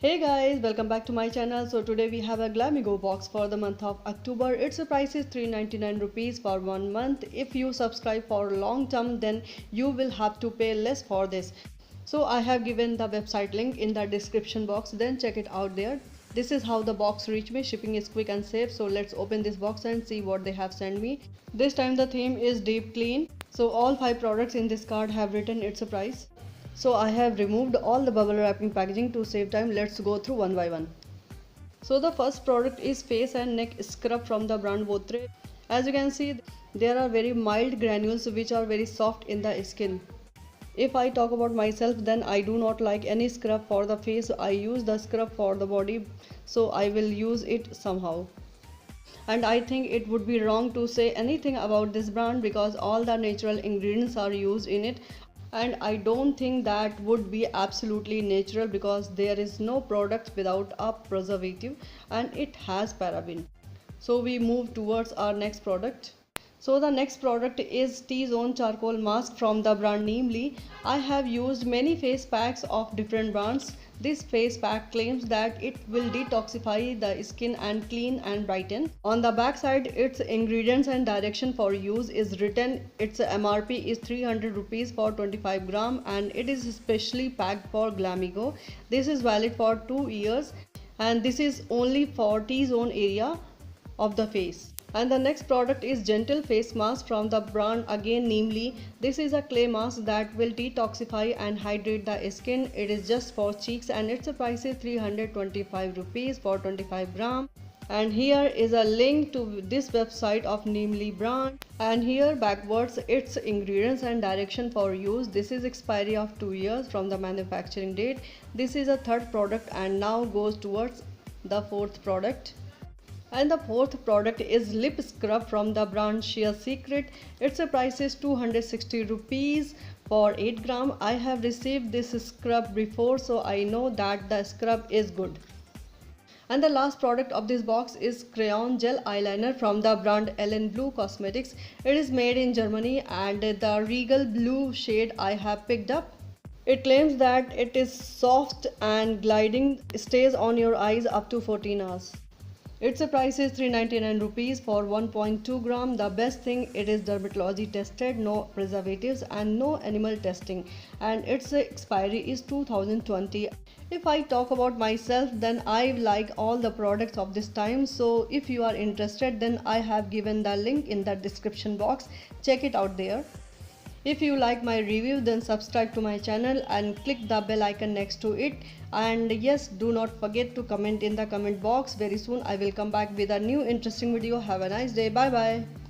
Hey guys, welcome back to my channel. So today we have a Glamego box for the month of October. Its price is 399 rupees for 1 month. If you subscribe for long term, then you will have to pay less for this. So I have given the website link in the description box, then check it out there. This is how the box reached me. Shipping is quick and safe. So let's open this box and see what they have sent me. This time the theme is deep clean. So all 5 products in this card have written its price. So I have removed all the bubble wrapping packaging to save time. Let's go through one by one. So the first product is face and neck scrub from the brand Botre. As you can see, there are very mild granules which are very soft in the skin. If I talk about myself, then I do not like any scrub for the face. I use the scrub for the body, so I will use it somehow. And I think it would be wrong to say anything about this brand because all the natural ingredients are used in it. And I don't think that would be absolutely natural because there is no product without a preservative and it has paraben. So we move towards our next product. So the next product is T-Zone Charcoal Mask from the brand Namely. I have used many face packs of different brands. This face pack claims that it will detoxify the skin and clean and brighten. On the back side, its ingredients and direction for use is written. Its MRP is 300 rupees for 25 gram and it is specially packed for Glamego. This is valid for 2 years and this is only for T-zone area of the face. And the next product is Gentle Face Mask from the brand again Namely. This is a clay mask that will detoxify and hydrate the skin. It is just for cheeks and its price is 325 rupees for 25 gram. And here is a link to this website of Namely brand. And here backwards its ingredients and direction for use. This is expiry of 2 years from the manufacturing date. This is a third product and now goes towards the fourth product. And the fourth product is lip scrub from the brand Sheer Secret. Its price is 260 rupees for 8 gram. I have received this scrub before, so I know that the scrub is good. And the last product of this box is crayon gel eyeliner from the brand Ellen Blue Cosmetics. It is made in Germany and the regal blue shade I have picked up. It claims that it is soft and gliding, stays on your eyes up to 14 hours. Its price is 399 rupees for 1.2 gram. The best thing, it is dermatology tested, no preservatives and no animal testing, and its expiry is 2020. If I talk about myself, then I like all the products of this time. So if you are interested, then I have given the link in the description box. Check it out there. If you like my review, then subscribe to my channel and click the bell icon next to it. And yes, do not forget to comment in the comment box. Very soon I will come back with a new interesting video. Have a nice day. Bye bye.